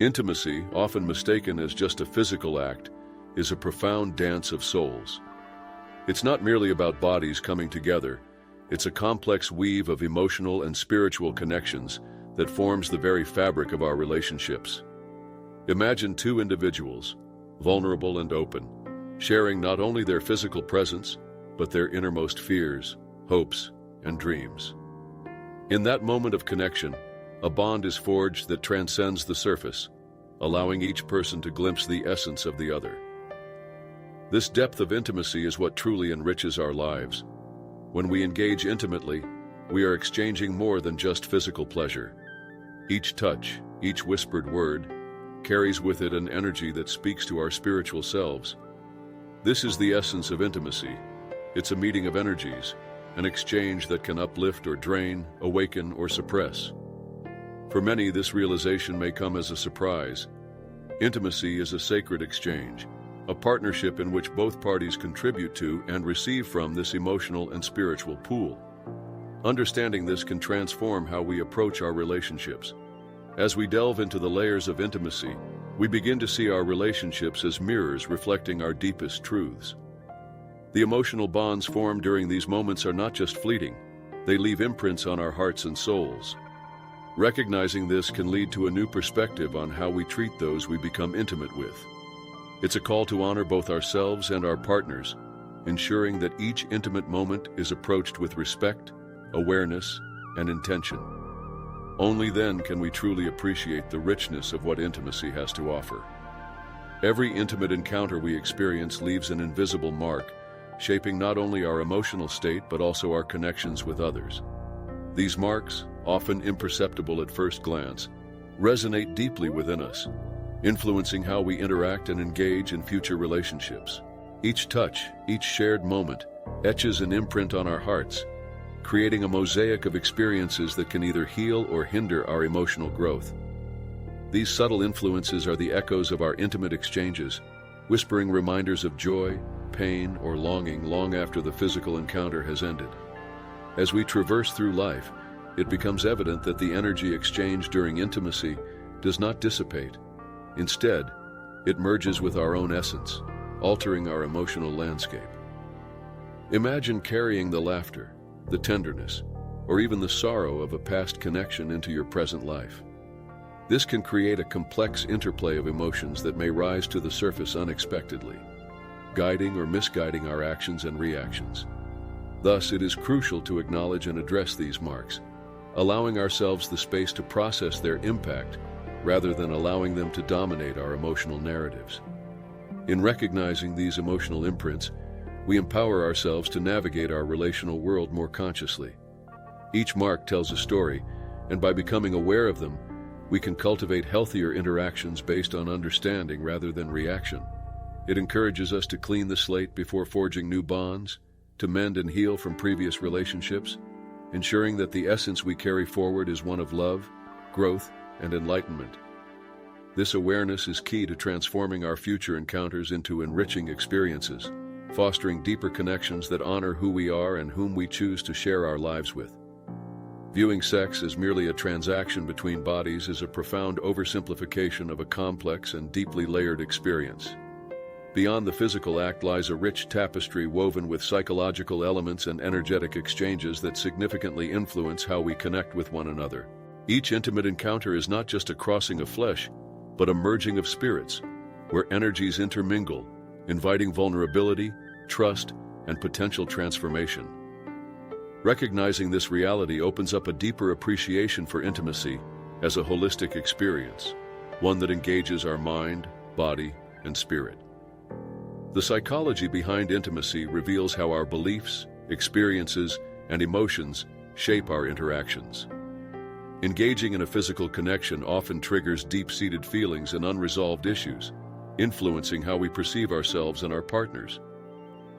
Intimacy, often mistaken as just a physical act, is a profound dance of souls. It's not merely about bodies coming together, it's a complex weave of emotional and spiritual connections that forms the very fabric of our relationships. Imagine two individuals, vulnerable and open, sharing not only their physical presence, but their innermost fears, hopes, and dreams. In that moment of connection, a bond is forged that transcends the surface, allowing each person to glimpse the essence of the other. This depth of intimacy is what truly enriches our lives. When we engage intimately, we are exchanging more than just physical pleasure. Each touch, each whispered word, carries with it an energy that speaks to our spiritual selves. This is the essence of intimacy. It's a meeting of energies, an exchange that can uplift or drain, awaken or suppress. For many, this realization may come as a surprise. Intimacy is a sacred exchange, a partnership in which both parties contribute to and receive from this emotional and spiritual pool. Understanding this can transform how we approach our relationships. As we delve into the layers of intimacy, we begin to see our relationships as mirrors reflecting our deepest truths. The emotional bonds formed during these moments are not just fleeting, they leave imprints on our hearts and souls. Recognizing this can lead to a new perspective on how we treat those we become intimate with. It's a call to honor both ourselves and our partners, ensuring that each intimate moment is approached with respect, awareness, and intention. Only then can we truly appreciate the richness of what intimacy has to offer. Every intimate encounter we experience leaves an invisible mark, shaping not only our emotional state but also our connections with others. These marks, often imperceptible at first glance, resonate deeply within us, influencing how we interact and engage in future relationships. Each touch, each shared moment, etches an imprint on our hearts, creating a mosaic of experiences that can either heal or hinder our emotional growth. These subtle influences are the echoes of our intimate exchanges, whispering reminders of joy, pain, or longing long after the physical encounter has ended. As we traverse through life, it becomes evident that the energy exchanged during intimacy does not dissipate. Instead, it merges with our own essence, altering our emotional landscape. Imagine carrying the laughter, the tenderness, or even the sorrow of a past connection into your present life. This can create a complex interplay of emotions that may rise to the surface unexpectedly, guiding or misguiding our actions and reactions. Thus, it is crucial to acknowledge and address these marks, allowing ourselves the space to process their impact rather than allowing them to dominate our emotional narratives. In recognizing these emotional imprints, we empower ourselves to navigate our relational world more consciously. Each mark tells a story, and by becoming aware of them, we can cultivate healthier interactions based on understanding rather than reaction. It encourages us to clean the slate before forging new bonds, to mend and heal from previous relationships, ensuring that the essence we carry forward is one of love, growth, and enlightenment. This awareness is key to transforming our future encounters into enriching experiences, fostering deeper connections that honor who we are and whom we choose to share our lives with. Viewing sex as merely a transaction between bodies is a profound oversimplification of a complex and deeply layered experience. Beyond the physical act lies a rich tapestry woven with psychological elements and energetic exchanges that significantly influence how we connect with one another. Each intimate encounter is not just a crossing of flesh, but a merging of spirits, where energies intermingle, inviting vulnerability, trust, and potential transformation. Recognizing this reality opens up a deeper appreciation for intimacy as a holistic experience, one that engages our mind, body, and spirit. The psychology behind intimacy reveals how our beliefs, experiences, and emotions shape our interactions. Engaging in a physical connection often triggers deep-seated feelings and unresolved issues, influencing how we perceive ourselves and our partners.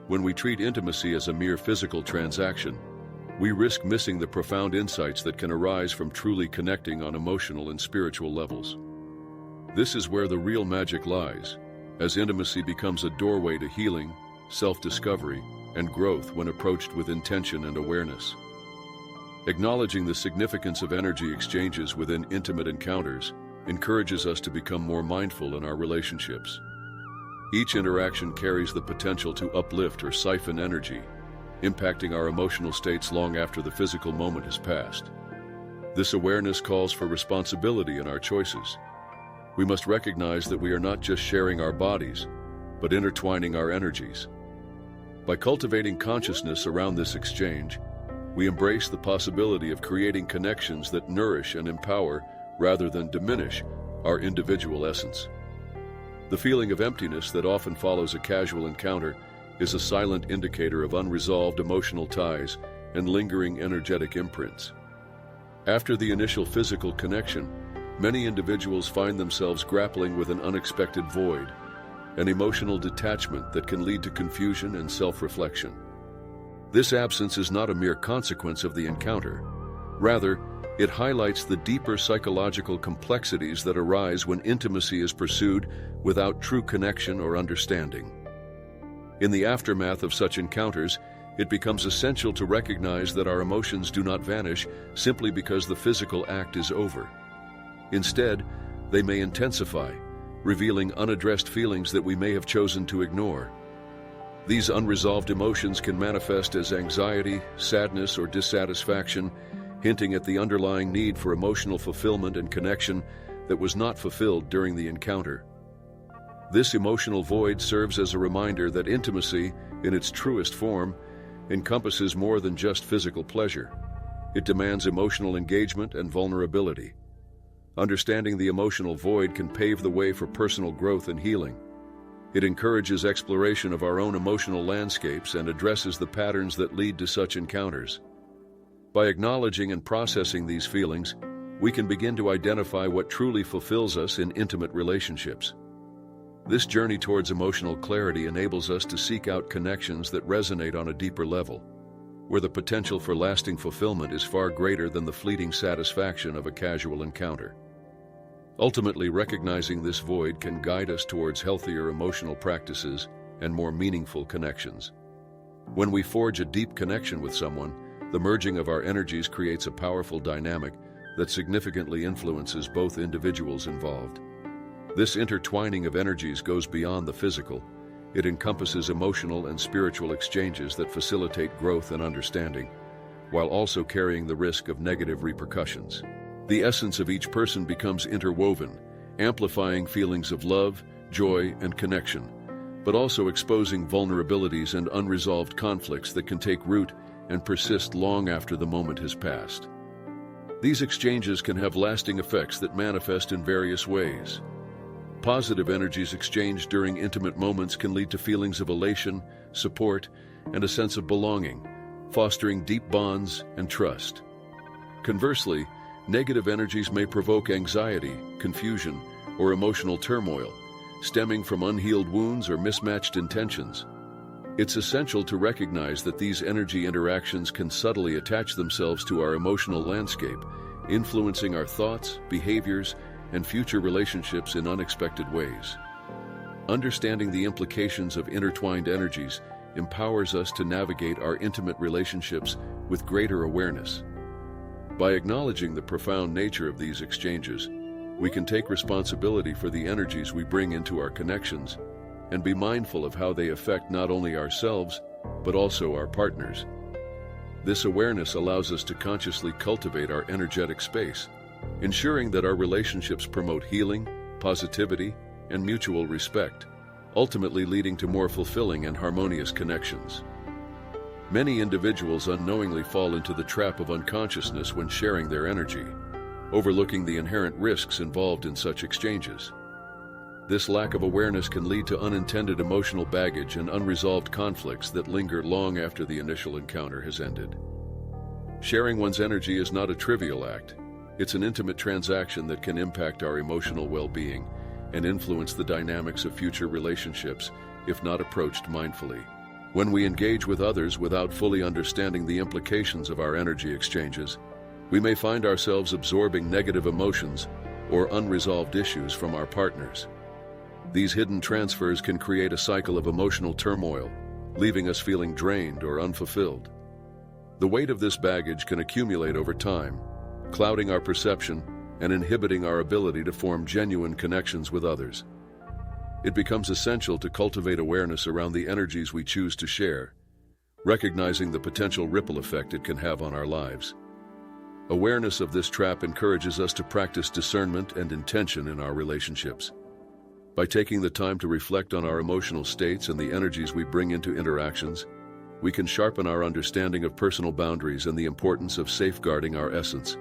When we treat intimacy as a mere physical transaction, we risk missing the profound insights that can arise from truly connecting on emotional and spiritual levels. This is where the real magic lies, as intimacy becomes a doorway to healing, self-discovery, and growth when approached with intention and awareness. Acknowledging the significance of energy exchanges within intimate encounters, encourages us to become more mindful in our relationships. Each interaction carries the potential to uplift or siphon energy, impacting our emotional states long after the physical moment has passed. This awareness calls for responsibility in our choices. We must recognize that we are not just sharing our bodies, but intertwining our energies. By cultivating consciousness around this exchange, we embrace the possibility of creating connections that nourish and empower rather than diminish our individual essence. The feeling of emptiness that often follows a casual encounter is a silent indicator of unresolved emotional ties and lingering energetic imprints. After the initial physical connection, many individuals find themselves grappling with an unexpected void, an emotional detachment that can lead to confusion and self-reflection. This absence is not a mere consequence of the encounter. Rather, it highlights the deeper psychological complexities that arise when intimacy is pursued without true connection or understanding. In the aftermath of such encounters, it becomes essential to recognize that our emotions do not vanish simply because the physical act is over. Instead, they may intensify, revealing unaddressed feelings that we may have chosen to ignore. These unresolved emotions can manifest as anxiety, sadness, or dissatisfaction, hinting at the underlying need for emotional fulfillment and connection that was not fulfilled during the encounter. This emotional void serves as a reminder that intimacy, in its truest form, encompasses more than just physical pleasure. It demands emotional engagement and vulnerability. Understanding the emotional void can pave the way for personal growth and healing. It encourages exploration of our own emotional landscapes and addresses the patterns that lead to such encounters. By acknowledging and processing these feelings, we can begin to identify what truly fulfills us in intimate relationships. This journey towards emotional clarity enables us to seek out connections that resonate on a deeper level, where the potential for lasting fulfillment is far greater than the fleeting satisfaction of a casual encounter. Ultimately, recognizing this void can guide us towards healthier emotional practices and more meaningful connections. When we forge a deep connection with someone, the merging of our energies creates a powerful dynamic that significantly influences both individuals involved. This intertwining of energies goes beyond the physical. It encompasses emotional and spiritual exchanges that facilitate growth and understanding, while also carrying the risk of negative repercussions. The essence of each person becomes interwoven, amplifying feelings of love, joy, and connection, but also exposing vulnerabilities and unresolved conflicts that can take root and persist long after the moment has passed. These exchanges can have lasting effects that manifest in various ways. Positive energies exchanged during intimate moments can lead to feelings of elation, support, and a sense of belonging, fostering deep bonds and trust. Conversely, negative energies may provoke anxiety, confusion, or emotional turmoil, stemming from unhealed wounds or mismatched intentions. It's essential to recognize that these energy interactions can subtly attach themselves to our emotional landscape, influencing our thoughts, behaviors, and future relationships in unexpected ways. Understanding the implications of intertwined energies empowers us to navigate our intimate relationships with greater awareness. By acknowledging the profound nature of these exchanges, we can take responsibility for the energies we bring into our connections and be mindful of how they affect not only ourselves, but also our partners. This awareness allows us to consciously cultivate our energetic space, ensuring that our relationships promote healing, positivity, and mutual respect, ultimately leading to more fulfilling and harmonious connections. Many individuals unknowingly fall into the trap of unconsciousness when sharing their energy, overlooking the inherent risks involved in such exchanges. This lack of awareness can lead to unintended emotional baggage and unresolved conflicts that linger long after the initial encounter has ended. Sharing one's energy is not a trivial act. It's an intimate transaction that can impact our emotional well-being and influence the dynamics of future relationships if not approached mindfully. When we engage with others without fully understanding the implications of our energy exchanges, we may find ourselves absorbing negative emotions or unresolved issues from our partners. These hidden transfers can create a cycle of emotional turmoil, leaving us feeling drained or unfulfilled. The weight of this baggage can accumulate over time, clouding our perception and inhibiting our ability to form genuine connections with others. It becomes essential to cultivate awareness around the energies we choose to share, recognizing the potential ripple effect it can have on our lives. Awareness of this trap encourages us to practice discernment and intention in our relationships. By taking the time to reflect on our emotional states and the energies we bring into interactions, we can sharpen our understanding of personal boundaries and the importance of safeguarding our essence.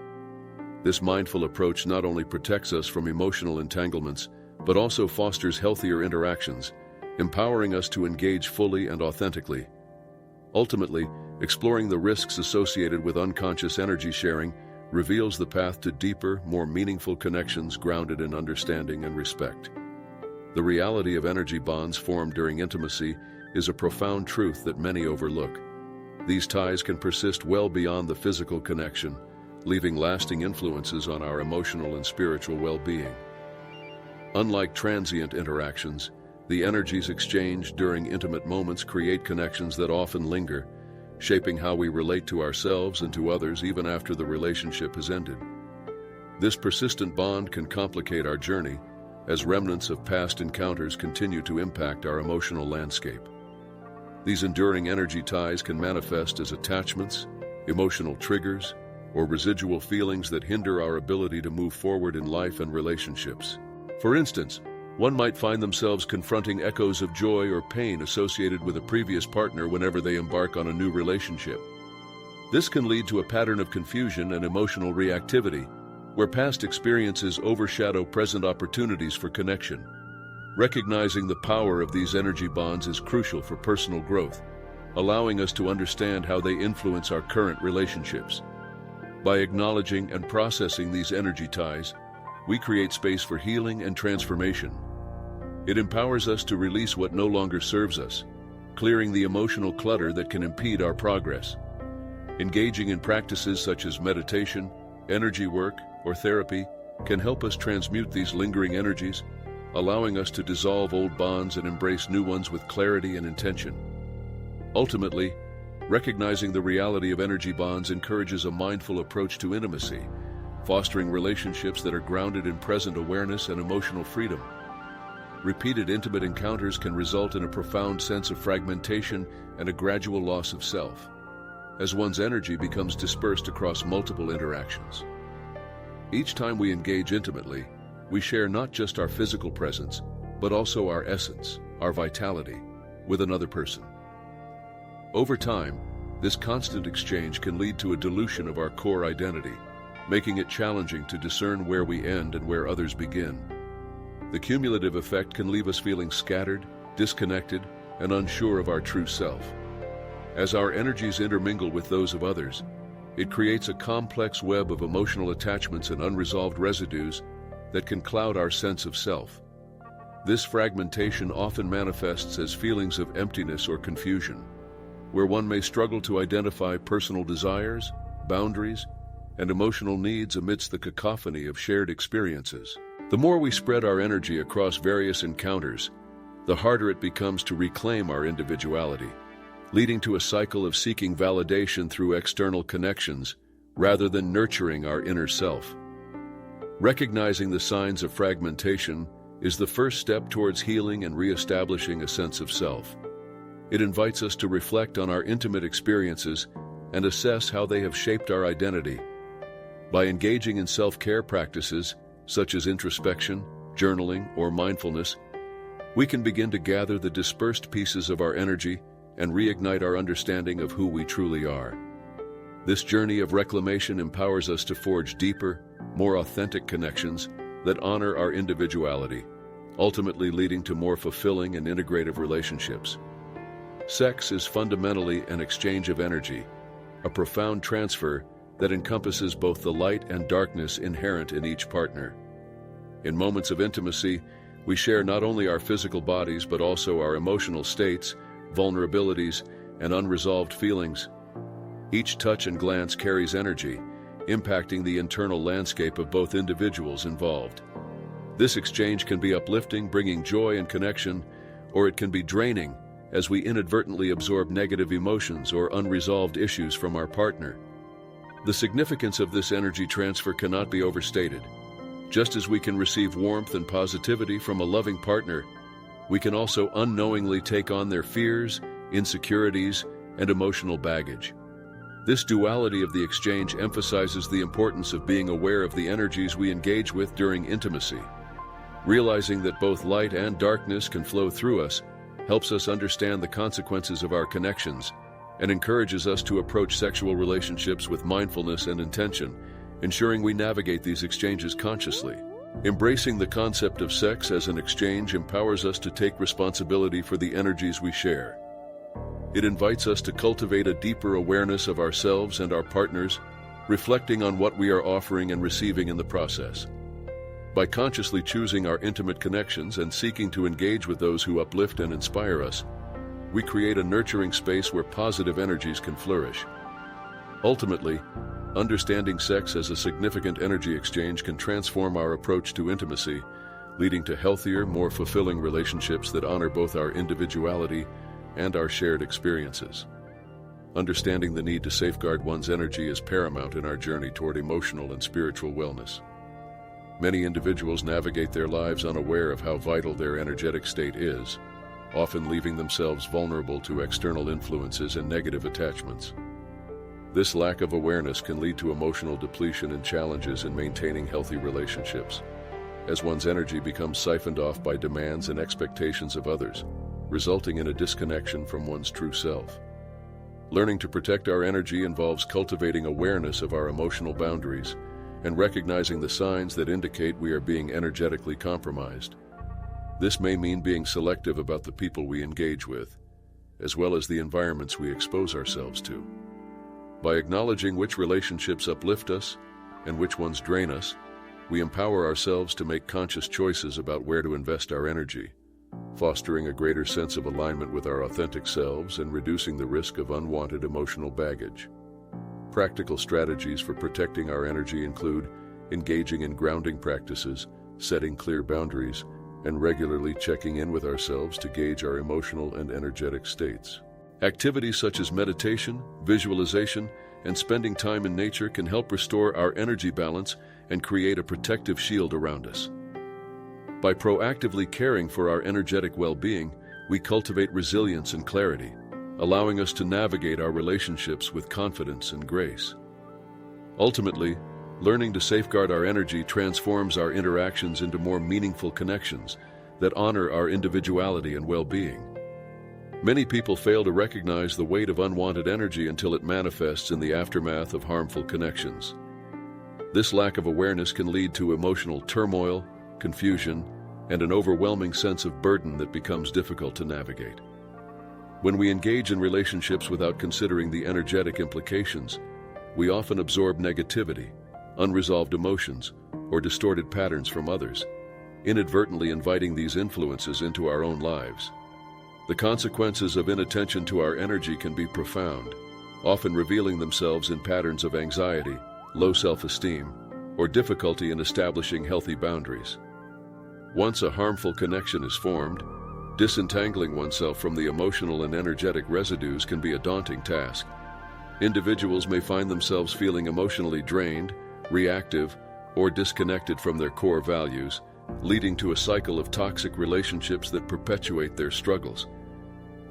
This mindful approach not only protects us from emotional entanglements, but also fosters healthier interactions, empowering us to engage fully and authentically. Ultimately, exploring the risks associated with unconscious energy sharing reveals the path to deeper, more meaningful connections grounded in understanding and respect. The reality of energy bonds formed during intimacy is a profound truth that many overlook. These ties can persist well beyond the physical connection, leaving lasting influences on our emotional and spiritual well-being. Unlike transient interactions, the energies exchanged during intimate moments create connections that often linger, shaping how we relate to ourselves and to others even after the relationship has ended. This persistent bond can complicate our journey, as remnants of past encounters continue to impact our emotional landscape. These enduring energy ties can manifest as attachments, emotional triggers, or residual feelings that hinder our ability to move forward in life and relationships. For instance, one might find themselves confronting echoes of joy or pain associated with a previous partner whenever they embark on a new relationship. This can lead to a pattern of confusion and emotional reactivity, where past experiences overshadow present opportunities for connection. Recognizing the power of these energy bonds is crucial for personal growth, allowing us to understand how they influence our current relationships. By acknowledging and processing these energy ties, we create space for healing and transformation. It empowers us to release what no longer serves us, clearing the emotional clutter that can impede our progress. Engaging in practices such as meditation, energy work, or therapy can help us transmute these lingering energies, allowing us to dissolve old bonds and embrace new ones with clarity and intention. Ultimately, recognizing the reality of energy bonds encourages a mindful approach to intimacy, fostering relationships that are grounded in present awareness and emotional freedom. Repeated intimate encounters can result in a profound sense of fragmentation and a gradual loss of self, as one's energy becomes dispersed across multiple interactions. Each time we engage intimately, we share not just our physical presence, but also our essence, our vitality, with another person. Over time, this constant exchange can lead to a dilution of our core identity, making it challenging to discern where we end and where others begin. The cumulative effect can leave us feeling scattered, disconnected, and unsure of our true self. As our energies intermingle with those of others, it creates a complex web of emotional attachments and unresolved residues that can cloud our sense of self. This fragmentation often manifests as feelings of emptiness or confusion, where one may struggle to identify personal desires, boundaries, and emotional needs amidst the cacophony of shared experiences. The more we spread our energy across various encounters, the harder it becomes to reclaim our individuality, leading to a cycle of seeking validation through external connections rather than nurturing our inner self. Recognizing the signs of fragmentation is the first step towards healing and reestablishing a sense of self. It invites us to reflect on our intimate experiences and assess how they have shaped our identity. By engaging in self-care practices, such as introspection, journaling, or mindfulness, we can begin to gather the dispersed pieces of our energy and reignite our understanding of who we truly are. This journey of reclamation empowers us to forge deeper, more authentic connections that honor our individuality, ultimately leading to more fulfilling and integrative relationships. Sex is fundamentally an exchange of energy, a profound transfer that encompasses both the light and darkness inherent in each partner. In moments of intimacy, we share not only our physical bodies but also our emotional states, vulnerabilities, and unresolved feelings. Each touch and glance carries energy, impacting the internal landscape of both individuals involved. This exchange can be uplifting, bringing joy and connection, or it can be draining as we inadvertently absorb negative emotions or unresolved issues from our partner. The significance of this energy transfer cannot be overstated, Just as we can receive warmth and positivity from a loving partner, we can also unknowingly take on their fears, insecurities, and emotional baggage. This duality of the exchange emphasizes the importance of being aware of the energies we engage with during intimacy. Realizing that both light and darkness can flow through us helps us understand the consequences of our connections and encourages us to approach sexual relationships with mindfulness and intention, ensuring we navigate these exchanges consciously. Embracing the concept of sex as an exchange empowers us to take responsibility for the energies we share. It invites us to cultivate a deeper awareness of ourselves and our partners, reflecting on what we are offering and receiving in the process. By consciously choosing our intimate connections and seeking to engage with those who uplift and inspire us, we create a nurturing space where positive energies can flourish. Ultimately, understanding sex as a significant energy exchange can transform our approach to intimacy, leading to healthier, more fulfilling relationships that honor both our individuality and our shared experiences. Understanding the need to safeguard one's energy is paramount in our journey toward emotional and spiritual wellness. Many individuals navigate their lives unaware of how vital their energetic state is, often leaving themselves vulnerable to external influences and negative attachments. This lack of awareness can lead to emotional depletion and challenges in maintaining healthy relationships, as one's energy becomes siphoned off by demands and expectations of others, resulting in a disconnection from one's true self. Learning to protect our energy involves cultivating awareness of our emotional boundaries and recognizing the signs that indicate we are being energetically compromised. This may mean being selective about the people we engage with, as well as the environments we expose ourselves to. By acknowledging which relationships uplift us and which ones drain us, we empower ourselves to make conscious choices about where to invest our energy, fostering a greater sense of alignment with our authentic selves and reducing the risk of unwanted emotional baggage. Practical strategies for protecting our energy include engaging in grounding practices, setting clear boundaries, and regularly checking in with ourselves to gauge our emotional and energetic states. Activities such as meditation, visualization, and spending time in nature can help restore our energy balance and create a protective shield around us. By proactively caring for our energetic well-being, we cultivate resilience and clarity, allowing us to navigate our relationships with confidence and grace. Ultimately, learning to safeguard our energy transforms our interactions into more meaningful connections that honor our individuality and well-being. Many people fail to recognize the weight of unwanted energy until it manifests in the aftermath of harmful connections. This lack of awareness can lead to emotional turmoil, confusion, and an overwhelming sense of burden that becomes difficult to navigate. When we engage in relationships without considering the energetic implications, we often absorb negativity, unresolved emotions, or distorted patterns from others, inadvertently inviting these influences into our own lives. The consequences of inattention to our energy can be profound, often revealing themselves in patterns of anxiety, low self-esteem, or difficulty in establishing healthy boundaries. Once a harmful connection is formed, disentangling oneself from the emotional and energetic residues can be a daunting task. Individuals may find themselves feeling emotionally drained, reactive, or disconnected from their core values, leading to a cycle of toxic relationships that perpetuate their struggles.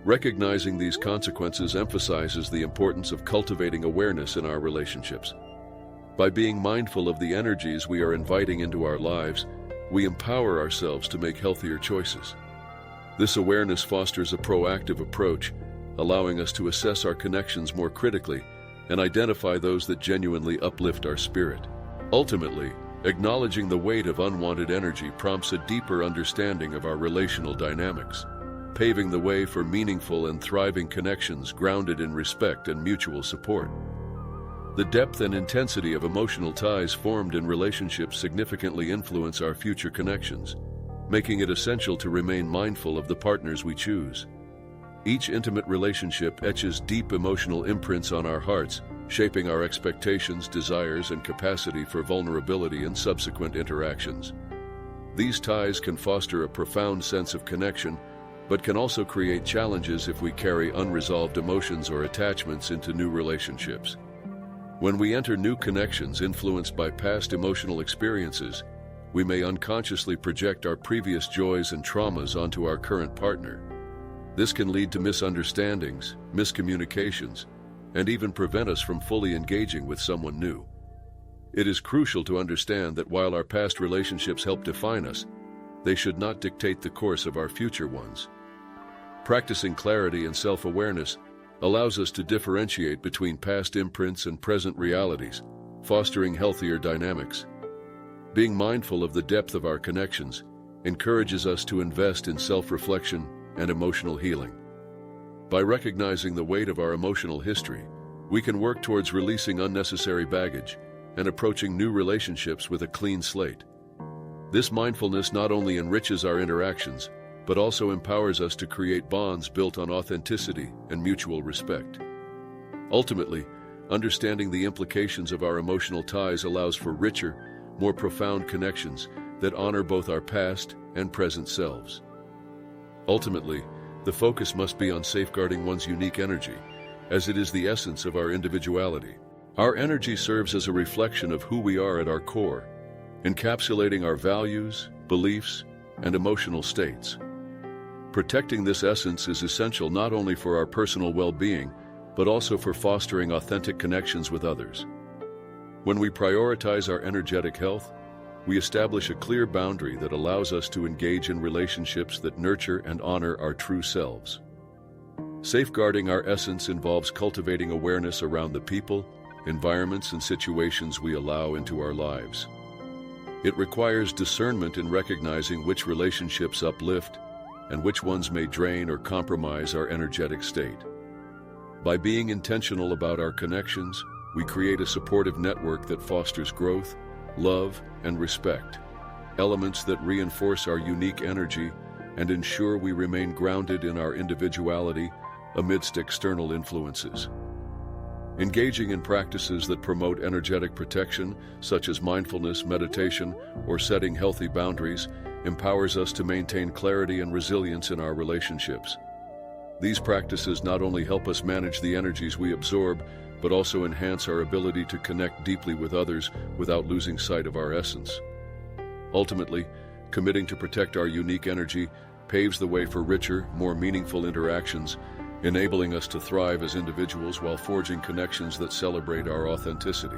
Recognizing these consequences emphasizes the importance of cultivating awareness in our relationships. By being mindful of the energies we are inviting into our lives, we empower ourselves to make healthier choices. This awareness fosters a proactive approach, allowing us to assess our connections more critically and identify those that genuinely uplift our spirit. Ultimately, acknowledging the weight of unwanted energy prompts a deeper understanding of our relational dynamics, paving the way for meaningful and thriving connections grounded in respect and mutual support. The depth and intensity of emotional ties formed in relationships significantly influence our future connections, making it essential to remain mindful of the partners we choose. Each intimate relationship etches deep emotional imprints on our hearts, shaping our expectations, desires, and capacity for vulnerability in subsequent interactions. These ties can foster a profound sense of connection, but can also create challenges if we carry unresolved emotions or attachments into new relationships. When we enter new connections influenced by past emotional experiences, we may unconsciously project our previous joys and traumas onto our current partner. This can lead to misunderstandings, miscommunications, and even prevent us from fully engaging with someone new. It is crucial to understand that while our past relationships help define us, they should not dictate the course of our future ones. Practicing clarity and self-awareness allows us to differentiate between past imprints and present realities, fostering healthier dynamics. Being mindful of the depth of our connections encourages us to invest in self-reflection and emotional healing. By recognizing the weight of our emotional history, we can work towards releasing unnecessary baggage and approaching new relationships with a clean slate. This mindfulness not only enriches our interactions, but also empowers us to create bonds built on authenticity and mutual respect. Ultimately, understanding the implications of our emotional ties allows for richer, more profound connections that honor both our past and present selves. Ultimately, the focus must be on safeguarding one's unique energy, as it is the essence of our individuality. Our energy serves as a reflection of who we are at our core, encapsulating our values, beliefs, and emotional states. Protecting this essence is essential not only for our personal well-being, but also for fostering authentic connections with others. When we prioritize our energetic health, we establish a clear boundary that allows us to engage in relationships that nurture and honor our true selves. Safeguarding our essence involves cultivating awareness around the people, environments, and situations we allow into our lives. It requires discernment in recognizing which relationships uplift and which ones may drain or compromise our energetic state. By being intentional about our connections, we create a supportive network that fosters growth, love, and respect, elements that reinforce our unique energy and ensure we remain grounded in our individuality amidst external influences. Engaging in practices that promote energetic protection, such as mindfulness, meditation, or setting healthy boundaries, empowers us to maintain clarity and resilience in our relationships. These practices not only help us manage the energies we absorb, but also enhance our ability to connect deeply with others without losing sight of our essence. Ultimately, committing to protect our unique energy paves the way for richer, more meaningful interactions, enabling us to thrive as individuals while forging connections that celebrate our authenticity.